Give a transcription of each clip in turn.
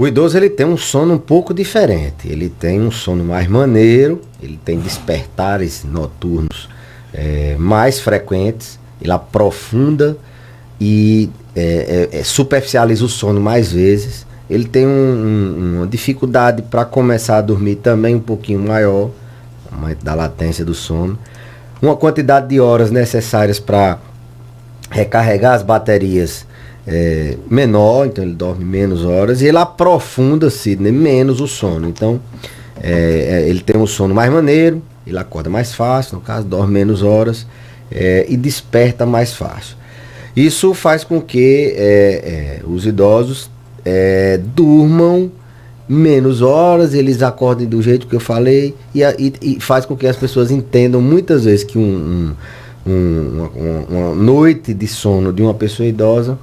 O idoso ele tem um sono um pouco diferente. Ele tem um sono mais maneiro, ele tem despertares noturnos mais frequentes, ele aprofunda e superficializa o sono mais vezes. Ele tem uma dificuldade para começar a dormir também um pouquinho maior, aumento da latência do sono. Uma quantidade de horas necessárias para recarregar as baterias menor, então ele dorme menos horas e ele aprofunda-se menos o sono. Então ele tem um sono mais maneiro, ele acorda mais fácil, no caso dorme menos horas e desperta mais fácil. Isso faz com que os idosos durmam menos horas, eles acordem do jeito que eu falei e faz com que as pessoas entendam muitas vezes que uma noite de sono de uma pessoa idosa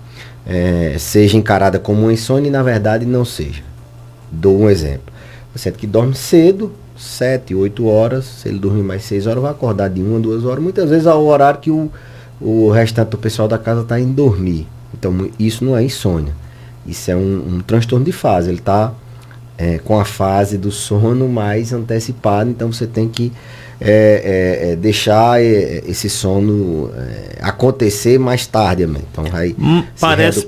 seja encarada como uma insônia e na verdade não seja. Dou um exemplo. Você que dorme cedo, 7, 8 horas, se ele dormir mais 6 horas, vai acordar de 1 a 2 horas, muitas vezes ao horário que o restante do pessoal da casa está indo dormir. Então isso não é insônia, isso é um transtorno de fase, ele está com a fase do sono mais antecipada, então você tem que deixar esse sono acontecer mais tarde. Então,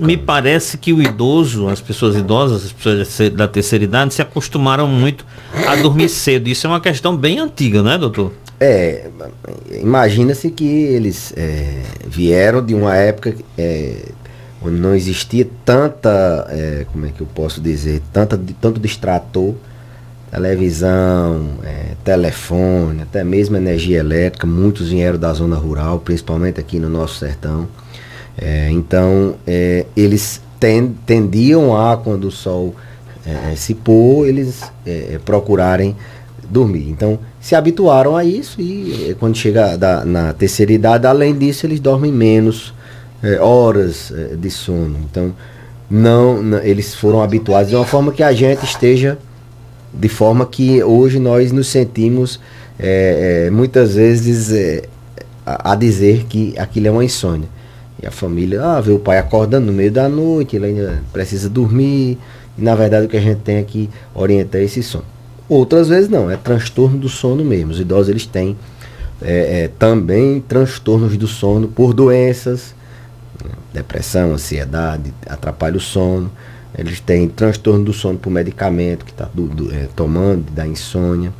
me parece que o idoso, as pessoas idosas, as pessoas da terceira idade se acostumaram muito a dormir cedo. Isso é uma questão bem antiga, não é, doutor? Imagina-se que eles vieram de uma época onde não existia tanta, como é que eu posso dizer, tanto distrator, televisão, telefone, até mesmo energia elétrica. Muitos vieram da zona rural, principalmente aqui no nosso sertão. Então, eles tendiam a, quando o sol se pôr, eles procurarem dormir. Então, se habituaram a isso e quando chega na terceira idade, além disso, eles dormem menos horas de sono. Então, eles foram habituados de uma forma que a gente esteja, de forma que hoje nós nos sentimos muitas vezes a dizer que aquilo é uma insônia. E a família vê o pai acordando no meio da noite, ele ainda precisa dormir, e na verdade o que a gente tem é que orientar esse sono. Outras vezes não, é transtorno do sono mesmo. Os idosos eles têm também transtornos do sono por doenças, depressão, ansiedade, atrapalha o sono. Eles têm transtorno do sono por medicamento que está tomando, da insônia,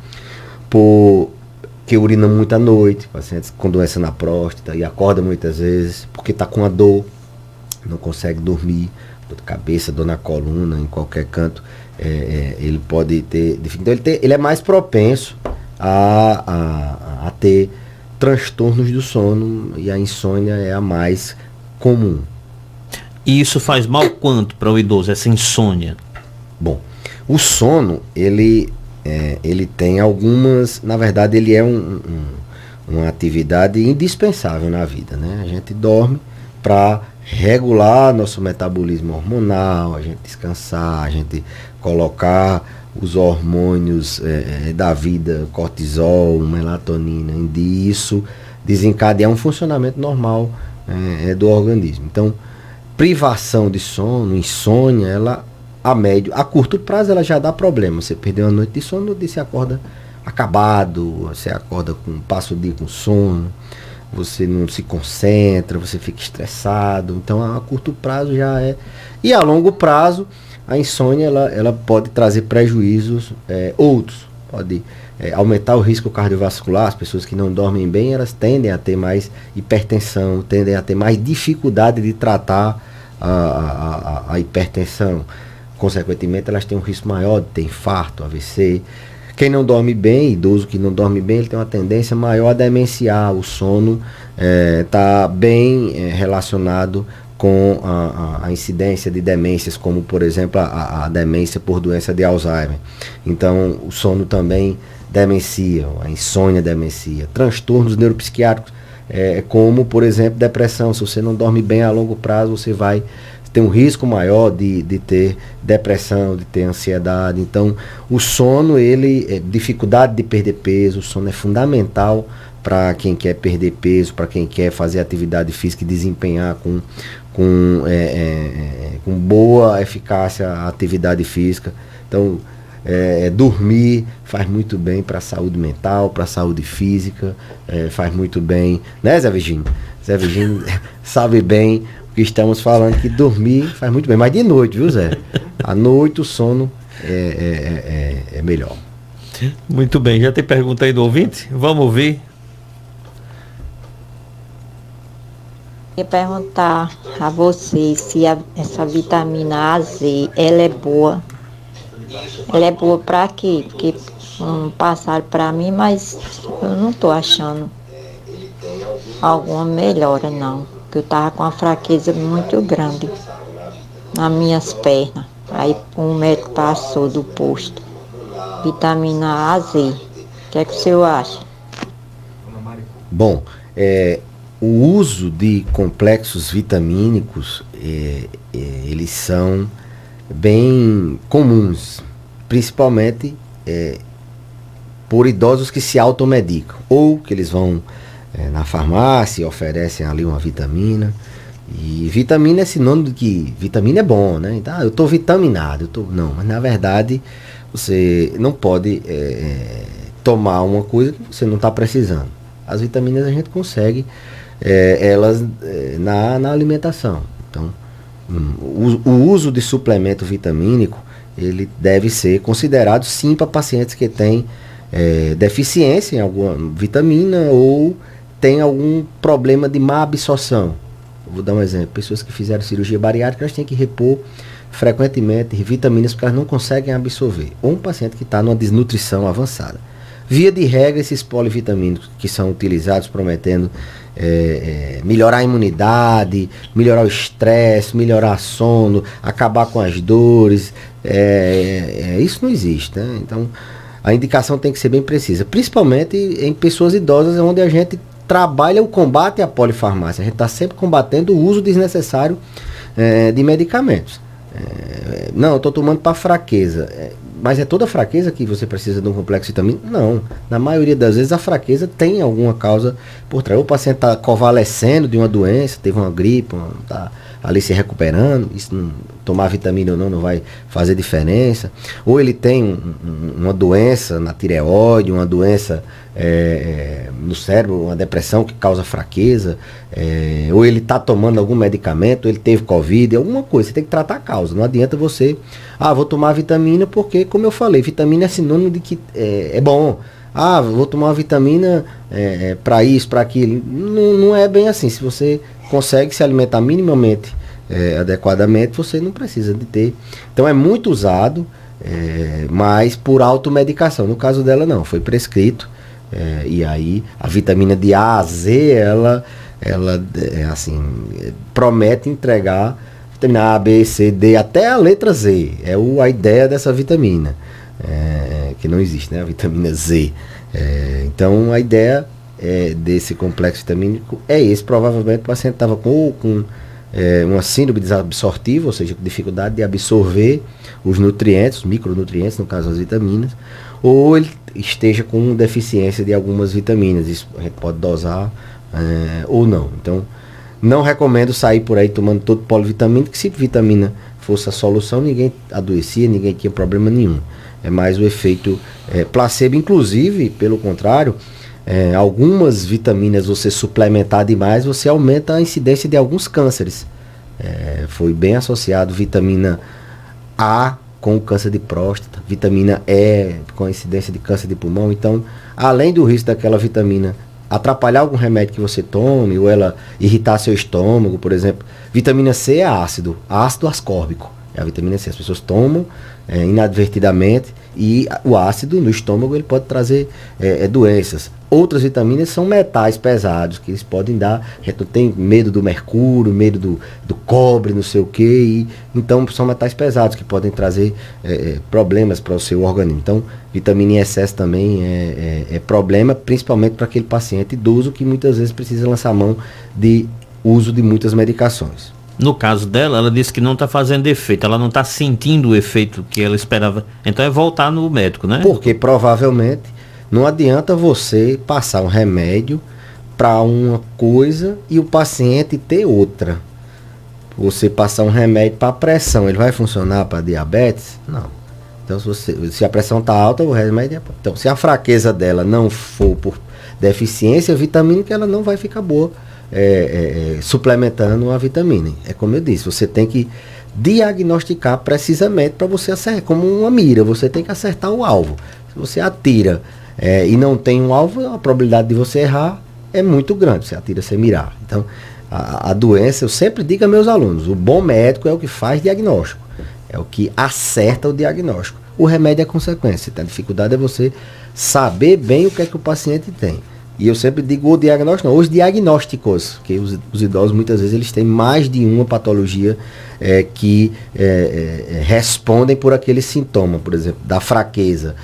que urina muito à noite, pacientes com doença na próstata e acorda muitas vezes porque está com a dor, não consegue dormir, dor de cabeça, dor na coluna, em qualquer canto, ele pode ter dificuldade. Então ele é mais propenso a ter transtornos do sono e a insônia é a mais comum. E isso faz mal quanto para o idoso, essa insônia? Bom, o sono, ele tem algumas... Na verdade, ele é uma atividade indispensável na vida, né? A gente dorme para regular nosso metabolismo hormonal, a gente descansar, a gente colocar os hormônios da vida, cortisol, melatonina, e isso desencadear um funcionamento normal do organismo. Então, privação de sono, insônia, ela a curto prazo ela já dá problema. Você perdeu uma noite de sono, no dia você acorda acabado, você acorda passa o dia com sono, você não se concentra, você fica estressado. Então a curto prazo já é. E a longo prazo a insônia ela pode trazer prejuízos outros. Pode aumentar o risco cardiovascular. As pessoas que não dormem bem, elas tendem a ter mais hipertensão, tendem a ter mais dificuldade de tratar a hipertensão. Consequentemente, elas têm um risco maior de ter infarto, AVC. Quem não dorme bem, idoso que não dorme bem, ele tem uma tendência maior a demenciar. O sono está bem relacionado com a incidência de demências, como por exemplo a demência por doença de Alzheimer. Então o sono também demencia, a insônia demencia. Transtornos neuropsiquiátricos, como por exemplo depressão. Se você não dorme bem a longo prazo, você vai ter um risco maior de ter depressão, de ter ansiedade. Então o sono, dificuldade de perder peso, o sono é fundamental para quem quer perder peso, para quem quer fazer atividade física e desempenhar com com boa eficácia à atividade física. Então, dormir faz muito bem para a saúde mental, para a saúde física, faz muito bem, né, Zé Virgínio? Zé Virgínio sabe bem o que estamos falando, que dormir faz muito bem, mas de noite, viu, Zé? À noite o sono é melhor. Muito bem, já tem pergunta aí do ouvinte? Vamos ouvir. Eu ia perguntar a vocês se essa vitamina A, Z, ela é boa. Ela é boa pra quê? Porque passaram pra mim, mas eu não tô achando alguma melhora, não. Porque eu tava com uma fraqueza muito grande nas minhas pernas. Aí o médico passou do posto. Vitamina A, Z. O que é que o senhor acha? Bom, o uso de complexos vitamínicos, eles são bem comuns, principalmente por idosos que se automedicam, ou que eles vão na farmácia e oferecem ali uma vitamina. E vitamina é sinônimo de que vitamina é bom, né? Então, eu estou vitaminado, não, mas na verdade você não pode tomar uma coisa que você não está precisando. As vitaminas a gente consegue elas na alimentação. Então, o uso de suplemento vitamínico, ele deve ser considerado sim para pacientes que têm deficiência em alguma vitamina ou tem algum problema de má absorção. Vou dar um exemplo: pessoas que fizeram cirurgia bariátrica, elas têm que repor frequentemente vitaminas porque elas não conseguem absorver. Ou um paciente que está numa desnutrição avançada. Via de regra, esses polivitamínicos que são utilizados prometendo melhorar a imunidade, melhorar o estresse, melhorar o sono, acabar com as dores, isso não existe, né? Então, a indicação tem que ser bem precisa, principalmente em pessoas idosas, onde a gente trabalha o combate à polifarmácia. A gente está sempre combatendo o uso desnecessário de medicamentos. Não, eu estou tomando para fraqueza. Mas é toda fraqueza que você precisa de um complexo vitamínico? Não. Na maioria das vezes a fraqueza tem alguma causa por trás. Ou o paciente está convalescendo de uma doença, teve uma gripe, está ali se recuperando, tomar vitamina ou não vai fazer diferença. Ou ele tem uma doença na tireoide, uma doença no cérebro, uma depressão que causa fraqueza, ou ele está tomando algum medicamento, ou ele teve Covid, alguma coisa. Você tem que tratar a causa. Não adianta você, vou tomar vitamina porque, como eu falei, vitamina é sinônimo de que é bom. Vou tomar uma vitamina para isso, para aquilo. Não é bem assim. Se você consegue se alimentar minimamente adequadamente, você não precisa de ter. Então é muito usado, mas por automedicação. No caso dela não, foi prescrito. E aí a vitamina de A a Z, ela assim, promete entregar vitamina A, B, C, D, até a letra Z. A ideia dessa vitamina. Que não existe, né? A vitamina Z. Então a ideia desse complexo vitamínico é esse. Provavelmente o paciente estava com uma síndrome desabsortiva, ou seja, com dificuldade de absorver os nutrientes, os micronutrientes, no caso as vitaminas, ou ele esteja com deficiência de algumas vitaminas. Isso a gente pode dosar ou não. Então, não recomendo sair por aí tomando todo polivitamínico, que se vitamina fosse a solução, ninguém adoecia, ninguém tinha problema nenhum. É mais o efeito placebo. Inclusive, pelo contrário, algumas vitaminas você suplementar demais, você aumenta a incidência de alguns cânceres. Foi bem associado vitamina A com o câncer de próstata, vitamina E com a incidência de câncer de pulmão. Então, além do risco daquela vitamina atrapalhar algum remédio que você tome, ou ela irritar seu estômago, por exemplo, vitamina C é ácido ascórbico. É a vitamina C, as pessoas tomam inadvertidamente, e o ácido no estômago ele pode trazer doenças. Outras vitaminas são metais pesados, que eles podem dar, a gente não tem medo do mercúrio, medo do cobre, não sei o que, então são metais pesados que podem trazer problemas para o seu organismo. Então, vitamina em excesso também é problema, principalmente para aquele paciente idoso que muitas vezes precisa lançar mão de uso de muitas medicações. No caso dela, ela disse que não está fazendo efeito, ela não está sentindo o efeito que ela esperava. Então é voltar no médico, né? Porque provavelmente não adianta você passar um remédio para uma coisa e o paciente ter outra. você passar um remédio para pressão, ele vai funcionar para diabetes? Não. Então, se a pressão está alta, o remédio então, se a fraqueza dela não for por deficiência vitamínica, ela não vai ficar boa suplementando a vitamina. É como eu disse, você tem que diagnosticar precisamente para você acertar, como uma mira, você tem que acertar o alvo. Se você atira e não tem um alvo, a probabilidade de você errar é muito grande, você atira sem mirar. Então, a doença, eu sempre digo a meus alunos, o bom médico é o que faz diagnóstico, é o que acerta o diagnóstico. O remédio é consequência, então a dificuldade é você saber bem o que é que o paciente tem. E eu sempre digo o diagnóstico, não, os diagnósticos, que os idosos muitas vezes eles têm mais de uma patologia que respondem por aquele sintoma, por exemplo, da fraqueza.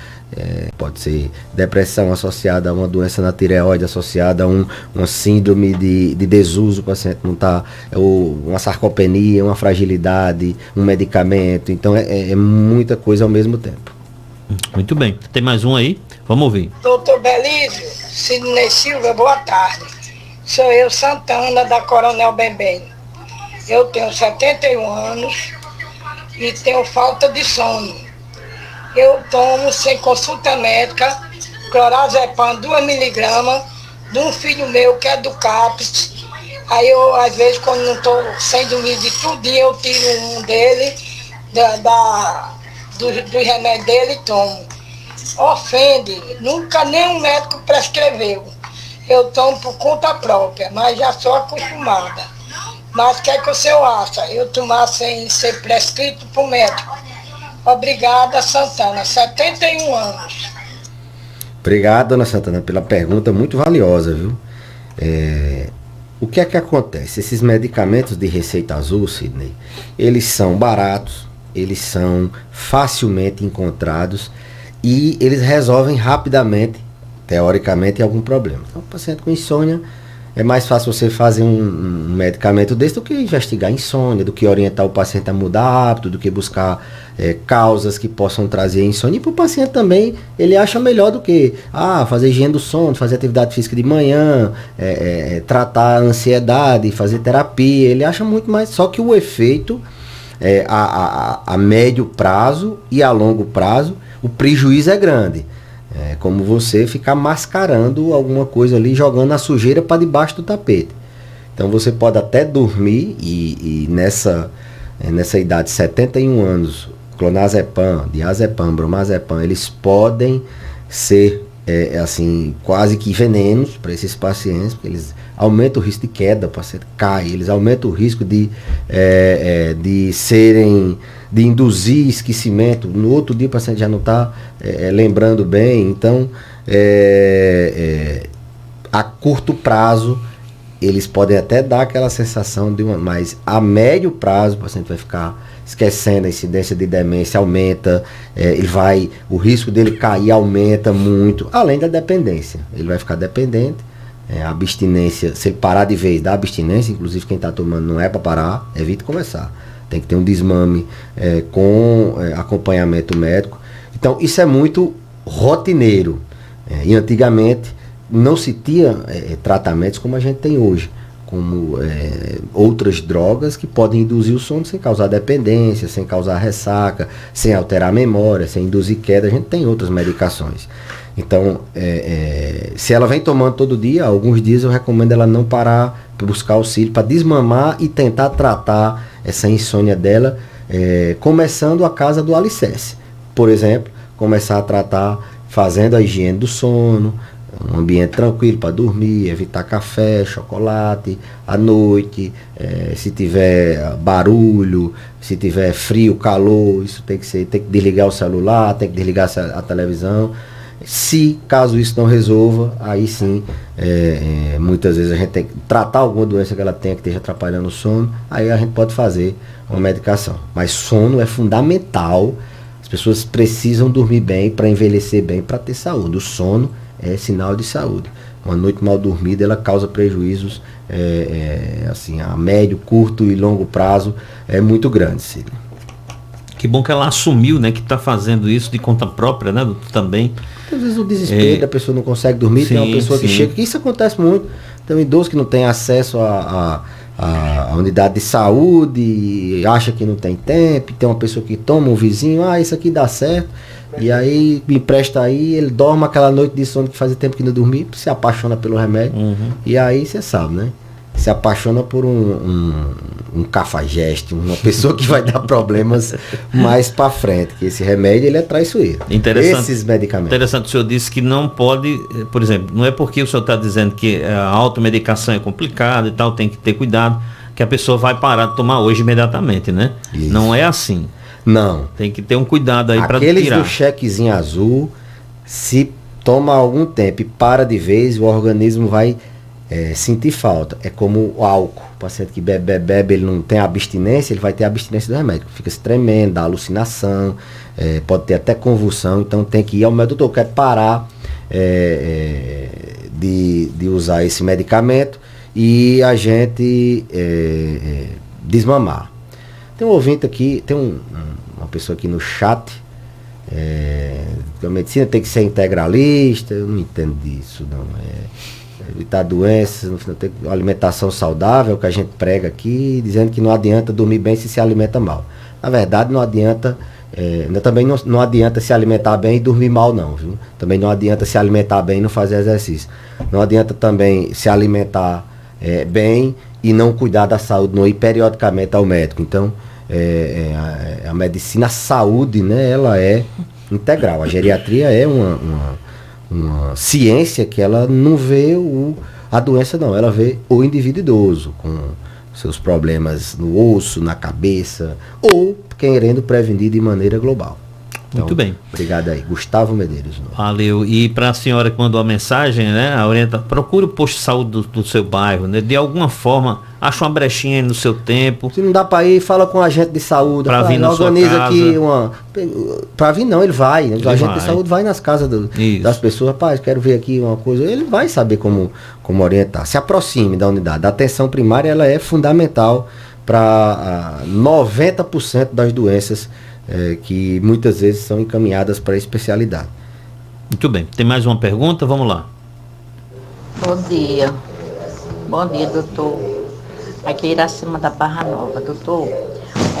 Pode ser depressão associada a uma doença na tireoide, associada a uma síndrome de desuso, o paciente não está, uma sarcopenia, uma fragilidade, um medicamento. Então é muita coisa ao mesmo tempo. Muito bem. Tem mais um aí? Vamos ouvir. Doutor Belísio, Sidney Silva, boa tarde. Sou eu, Santana, da Coronel Bembem. Eu tenho 71 anos e tenho falta de sono. Eu tomo, sem consulta médica, clorazepam 2 miligramas, de um filho meu que é do CAPES. Aí eu, às vezes, quando não estou sem dormir de tudinho, eu tiro um dele, do remédio dele e tomo. Ofende, nunca nenhum médico prescreveu. Eu tomo por conta própria, mas já sou acostumada. Mas o que é que o senhor acha? Eu tomar sem ser prescrito por médico? Obrigada, Santana, 71 anos. Obrigado, dona Santana, pela pergunta muito valiosa, viu? O que é que acontece? Esses medicamentos de receita azul, Sidney, eles são baratos, eles são facilmente encontrados e eles resolvem rapidamente, teoricamente, algum problema. Então, o paciente com insônia, é mais fácil você fazer um medicamento desse do que investigar insônia, do que orientar o paciente a mudar hábito, do que buscar causas que possam trazer insônia. E para o paciente também, ele acha melhor do que fazer higiene do sono, fazer atividade física de manhã, tratar a ansiedade, fazer terapia. Ele acha muito mais, só que o efeito a médio prazo e a longo prazo, o prejuízo é grande. É como você ficar mascarando alguma coisa ali, jogando a sujeira para debaixo do tapete. Então você pode até dormir e nessa idade, 71 anos, clonazepam, diazepam, bromazepam, eles podem ser assim, quase que venenos para esses pacientes, porque eles aumentam o risco de queda, o paciente cai, eles aumentam o risco de induzir esquecimento. No outro dia o paciente já não está lembrando bem. Então, a curto prazo, eles podem até dar aquela sensação mas a médio prazo o paciente vai ficar esquecendo, a incidência de demência aumenta, o risco dele cair aumenta muito, além da dependência. Ele vai ficar dependente, a abstinência, se ele parar de vez da abstinência, inclusive quem está tomando não é para parar, evite começar. Tem que ter um desmame com acompanhamento médico. Então, isso é muito rotineiro. E antigamente não se tinha tratamentos como a gente tem hoje, como outras drogas que podem induzir o sono sem causar dependência, sem causar ressaca, sem alterar a memória, sem induzir queda. A gente tem outras medicações. Então, se ela vem tomando todo dia, alguns dias eu recomendo ela não parar, buscar auxílio para desmamar e tentar tratar essa insônia dela, começando a casa do alicerce. Por exemplo, começar a tratar fazendo a higiene do sono, um ambiente tranquilo para dormir, evitar café, chocolate à noite, se tiver barulho, se tiver frio, calor, isso tem que desligar o celular, tem que desligar a televisão. Se caso isso não resolva, aí sim, muitas vezes a gente tem que tratar alguma doença que ela tenha que esteja atrapalhando o sono, aí a gente pode fazer uma medicação. Mas sono é fundamental, as pessoas precisam dormir bem para envelhecer bem, para ter saúde. O sono é sinal de saúde. Uma noite mal dormida, ela causa prejuízos assim, a médio, curto e longo prazo muito grandes, Sidney. Que bom que ela assumiu, né, que está fazendo isso de conta própria, né, também. Às vezes o desespero, a pessoa não consegue dormir, sim, tem uma pessoa que chega, que isso acontece muito, tem um idoso que não tem acesso a a unidade de saúde, acha que não tem tempo, tem uma pessoa que toma, um vizinho, isso aqui dá certo, e aí me empresta aí, ele dorme aquela noite de sono que fazia tempo que não dormia, se apaixona pelo remédio, e aí você sabe, né? Se apaixona por um cafajeste, uma pessoa que vai dar problemas mais para frente, que esse remédio ele é traiçoeiro. Esses medicamentos. Interessante, o senhor disse que não pode, por exemplo, não é porque o senhor está dizendo que a automedicação é complicada e tal, tem que ter cuidado, que a pessoa vai parar de tomar hoje imediatamente, né? Isso. Não é assim. Não. Tem que ter um cuidado aí para tirar. Aqueles do chequezinho azul, se toma algum tempo e para de vez, o organismo vai sentir falta. É como o álcool. O paciente que bebe, ele não tem abstinência, ele vai ter abstinência do remédio. Fica se tremendo, dá alucinação, pode ter até convulsão, então tem que ir ao médico. Doutor, eu quero parar de usar esse medicamento e a gente desmamar. Tem um ouvinte aqui, tem uma pessoa aqui no chat, a medicina tem que ser integralista, eu não entendo disso, não. Evitar doenças, tem alimentação saudável, que a gente prega aqui, dizendo que não adianta dormir bem se alimenta mal. Na verdade, não adianta, também não adianta se alimentar bem e dormir mal, não, viu? Também não adianta se alimentar bem e não fazer exercício. Não adianta também se alimentar bem e não cuidar da saúde, não ir periodicamente ao médico. Então, a medicina, a saúde, né, ela é integral. A geriatria é uma ciência que ela não vê a doença, não. Ela vê o indivíduo idoso com seus problemas no osso, na cabeça, ou querendo prevenir de maneira global. Então, muito bem. Obrigado aí. Gustavo Medeiros. Valeu. E para a senhora que mandou a mensagem, né, procure o posto de saúde do seu bairro, né, de alguma forma, acha uma brechinha aí no seu tempo. Se não dá para ir, fala com o agente de saúde. Para vir na sua casa. Aqui para vir não, ele vai. Né? O agente de saúde vai nas casas das pessoas. Rapaz, quero ver aqui uma coisa. Ele vai saber como orientar. Se aproxime da unidade. A atenção primária ela é fundamental para 90% das doenças que muitas vezes são encaminhadas para a especialidade. Muito bem. Tem mais uma pergunta? Vamos lá. Bom dia. Bom dia, doutor. Aqui é Iracema da Barra Nova. Doutor,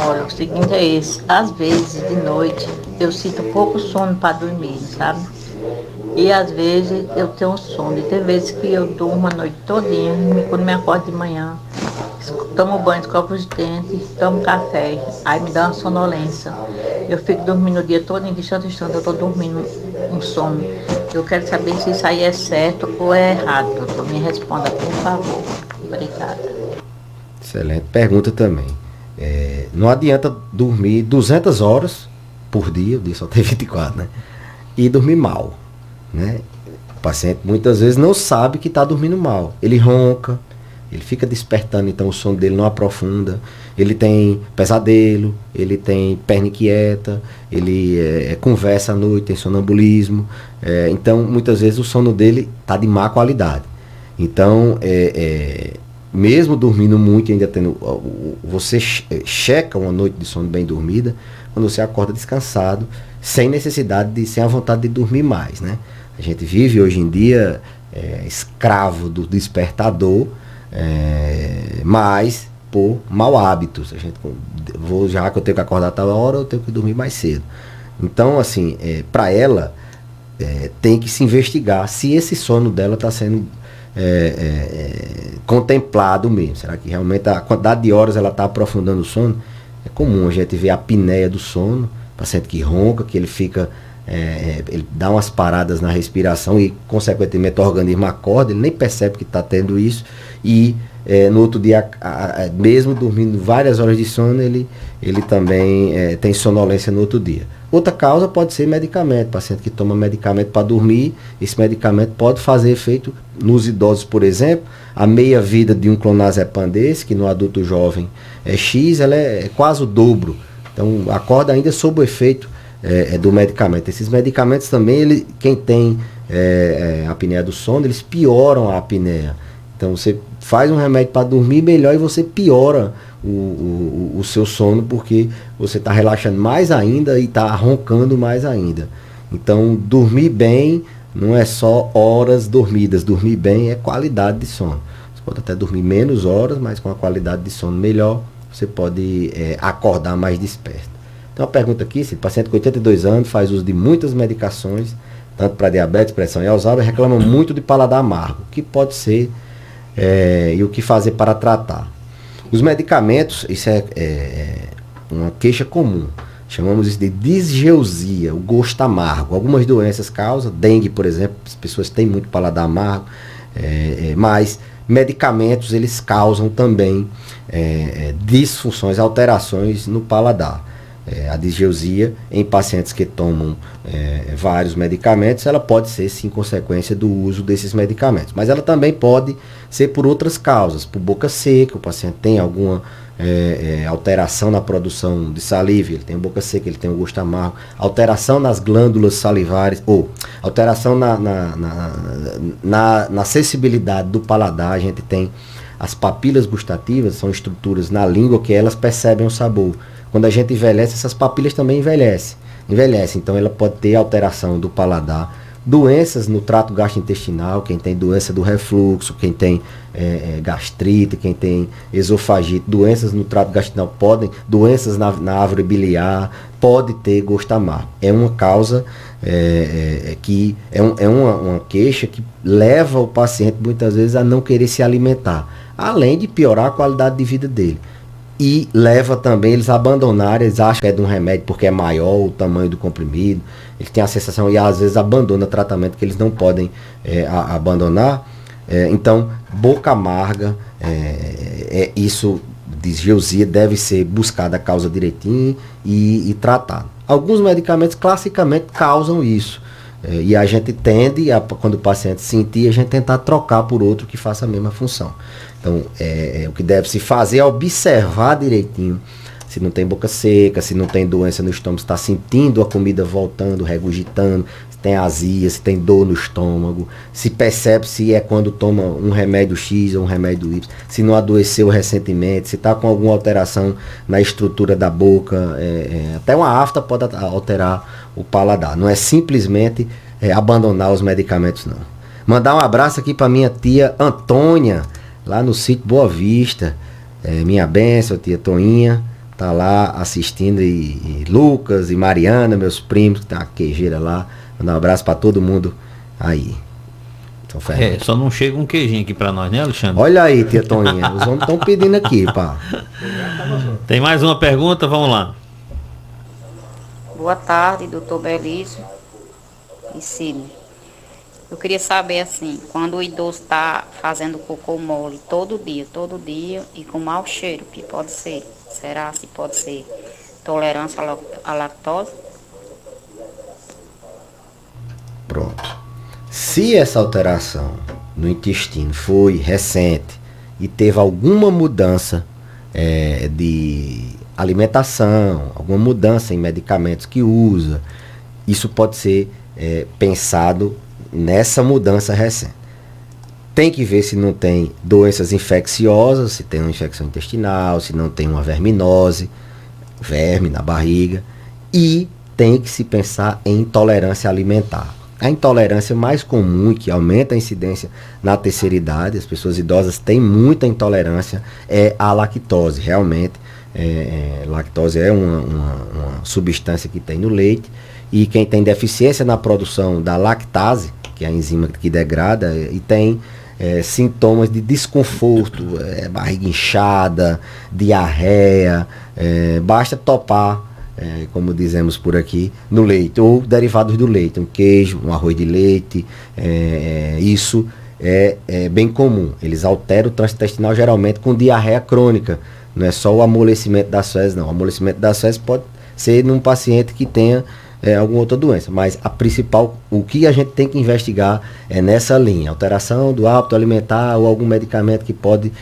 olha, o seguinte é esse. Às vezes, de noite, eu sinto pouco sono para dormir, sabe? E às vezes eu tenho sono. E tem vezes que eu durmo a noite todinha, quando me acordo de manhã, tomo banho, escovo os dentes, tomo café, aí me dá uma sonolência. Eu fico dormindo o dia todo, em instante eu estou dormindo um sono. Eu quero saber se isso aí é certo ou é errado, doutor. Me responda, por favor. Obrigada. Excelente pergunta também. Não adianta dormir 200 horas por dia, o dia só tem 24, né? E dormir mal, né? O paciente muitas vezes não sabe que está dormindo mal. Ele ronca, ele fica despertando, então o sono dele não aprofunda. Ele tem pesadelo, ele tem perna inquieta, ele conversa à noite, tem sonambulismo. Então, muitas vezes o sono dele está de má qualidade. Então, mesmo dormindo muito e ainda tendo... Você checa uma noite de sono bem dormida, quando você acorda descansado, sem necessidade sem a vontade de dormir mais, né? A gente vive hoje em dia escravo do despertador, mas por mau hábitos. Já que eu tenho que acordar a tal hora, eu tenho que dormir mais cedo. Então, assim, para ela, tem que se investigar se esse sono dela está sendo contemplado mesmo. Será que realmente a quantidade de horas ela está aprofundando o sono? É comum a gente ver a apneia do sono, paciente que ronca, que ele fica... ele dá umas paradas na respiração e, consequentemente, o organismo acorda, ele nem percebe que está tendo isso e no outro dia, mesmo dormindo várias horas de sono, ele também tem sonolência no outro dia. Outra causa pode ser medicamento, paciente que toma medicamento para dormir, esse medicamento pode fazer efeito nos idosos, por exemplo. A meia-vida de um clonazepam desse, que no adulto jovem é X, ela é quase o dobro. Então, acorda ainda sob o efeito do medicamento. Esses medicamentos também, quem tem apneia do sono, eles pioram a apneia. Então você faz um remédio para dormir melhor e você piora o seu sono, porque você está relaxando mais ainda e está roncando mais ainda. Então dormir bem não é só horas dormidas, dormir bem é qualidade de sono. Os Você pode até dormir menos horas, mas com a qualidade de sono melhor, você pode acordar mais desperto. Tem uma pergunta aqui, se o paciente com 82 anos faz uso de muitas medicações, tanto para diabetes, pressão e Alzheimer, reclama muito de paladar amargo. O que pode ser e o que fazer para tratar? Os medicamentos, isso é uma queixa comum. Chamamos isso de disgeusia, o gosto amargo. Algumas doenças causam, dengue, por exemplo, as pessoas têm muito paladar amargo, mas medicamentos eles causam também disfunções, alterações no paladar. A disgeusia em pacientes que tomam vários medicamentos, ela pode ser sim consequência do uso desses medicamentos, mas ela também pode ser por outras causas, por boca seca, o paciente tem alguma alteração na produção de saliva, ele tem boca seca, ele tem o gosto amargo, alteração nas glândulas salivares, ou alteração na sensibilidade do paladar. A gente tem as papilas gustativas, são estruturas na língua que elas percebem o sabor. Quando a gente envelhece, essas papilas também envelhecem. Então ela pode ter alteração do paladar. Doenças no trato gastrointestinal, quem tem doença do refluxo, quem tem gastrite, quem tem esofagite, doenças no trato gastrointestinal doenças na árvore biliar, pode ter gosto amargo. É uma causa que uma queixa que leva o paciente muitas vezes a não querer se alimentar, além de piorar a qualidade de vida dele. E leva também eles a abandonarem, eles acham que é de um remédio porque é maior o tamanho do comprimido, eles têm a sensação e às vezes abandonam tratamento que eles não podem abandonar. Então, boca amarga, isso, disgeusia, deve ser buscada a causa direitinho e tratada. Alguns medicamentos classicamente causam isso. E a gente tende, quando o paciente sentir, a gente tentar trocar por outro que faça a mesma função. Então, o que deve se fazer é observar direitinho se não tem boca seca, se não tem doença no estômago, se está sentindo a comida voltando, regurgitando, se tem azia, se tem dor no estômago, se percebe se é quando toma um remédio X ou um remédio Y, se não adoeceu recentemente, se está com alguma alteração na estrutura da boca, até uma afta pode alterar o paladar. Não é simplesmente abandonar os medicamentos, não. Mandar um abraço aqui para minha tia Antônia, lá no sítio Boa Vista. Minha bênção, tia Toinha, tá lá assistindo, e Lucas e Mariana, meus primos, que tem uma queijeira lá. Mandar um abraço para todo mundo aí. Só não chega um queijinho aqui para nós, né, Alexandre? Olha aí, tia Toinha, os homens estão pedindo aqui, pá. Tem mais uma pergunta, vamos lá. Boa tarde, doutor Belício e Cine. Eu queria saber, assim, quando o idoso está fazendo cocô mole todo dia, e com mau cheiro, que pode ser? Será se pode ser intolerância à lactose? Pronto. Se essa alteração no intestino foi recente e teve alguma mudança de alimentação, alguma mudança em medicamentos que usa, isso pode ser pensado nessa mudança recente. Tem que ver se não tem doenças infecciosas, se tem uma infecção intestinal, se não tem uma verminose, verme na barriga, e tem que se pensar em intolerância alimentar. A intolerância mais comum e que aumenta a incidência na terceira idade, as pessoas idosas têm muita intolerância, é a lactose. Realmente, lactose é uma substância que tem no leite, e quem tem deficiência na produção da lactase, que é a enzima que degrada, e tem sintomas de desconforto, barriga inchada, diarreia, basta topar, como dizemos por aqui, no leite, ou derivados do leite, um queijo, um arroz de leite, isso é bem comum. Eles alteram o trânsito intestinal geralmente com diarreia crônica, não é só o amolecimento das fezes, não. O amolecimento das fezes pode ser num paciente que tenha alguma outra doença, mas a principal, o que a gente tem que investigar é nessa linha, alteração do hábito alimentar ou algum medicamento que pode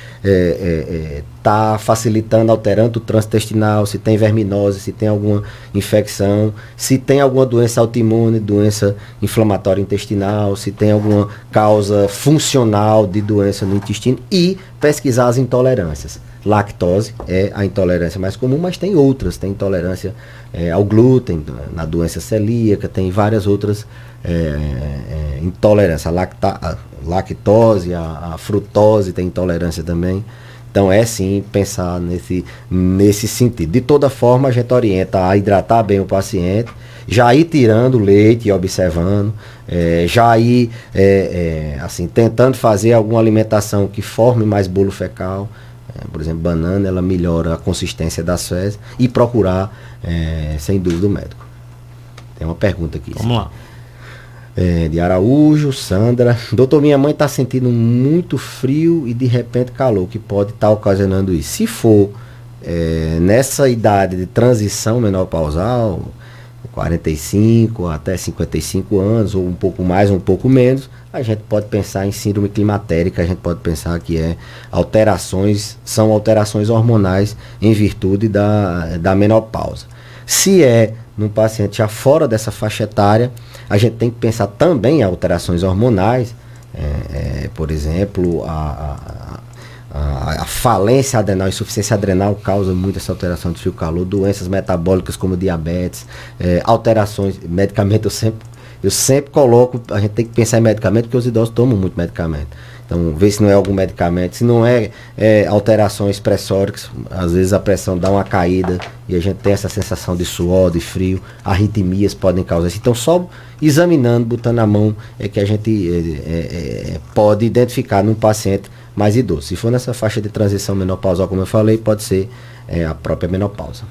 tá facilitando, alterando o trânsito intestinal, se tem verminose, se tem alguma infecção, se tem alguma doença autoimune, doença inflamatória intestinal, se tem alguma causa funcional de doença no intestino, e pesquisar as intolerâncias. lactose é a intolerância mais comum, mas tem outras, tem intolerância ao glúten, na doença celíaca, tem várias outras intolerância, a lactose, a frutose tem intolerância também. Então é sim pensar nesse sentido. De toda forma, a gente orienta a hidratar bem o paciente, já ir tirando o leite e observando, já ir assim, tentando fazer alguma alimentação que forme mais bolo fecal. Por exemplo, banana, ela melhora a consistência das fezes, e procurar, sem dúvida, o médico. Tem uma pergunta aqui. Vamos lá. De Araújo, Sandra. Doutor, minha mãe está sentindo muito frio e de repente calor, que pode estar ocasionando isso. Se for nessa idade de transição menopausal, 45 até 55 anos, ou um pouco mais, um pouco menos, a gente pode pensar em síndrome climatérica, a gente pode pensar que são alterações hormonais em virtude da menopausa. Se é num paciente já fora dessa faixa etária, a gente tem que pensar também em alterações hormonais, por exemplo, a falência adrenal, a insuficiência adrenal causa muito essa alteração de frio-calor, doenças metabólicas como diabetes, alterações, medicamento, eu sempre coloco, a gente tem que pensar em medicamento, porque os idosos tomam muito medicamento. Então, ver se não é algum medicamento, se não alterações pressóricas, às vezes a pressão dá uma caída e a gente tem essa sensação de suor, de frio, arritmias podem causar isso. Então, só examinando, botando a mão, é que a gente pode identificar num paciente mais idoso. Se for nessa faixa de transição menopausal, como eu falei, pode ser a própria menopausa.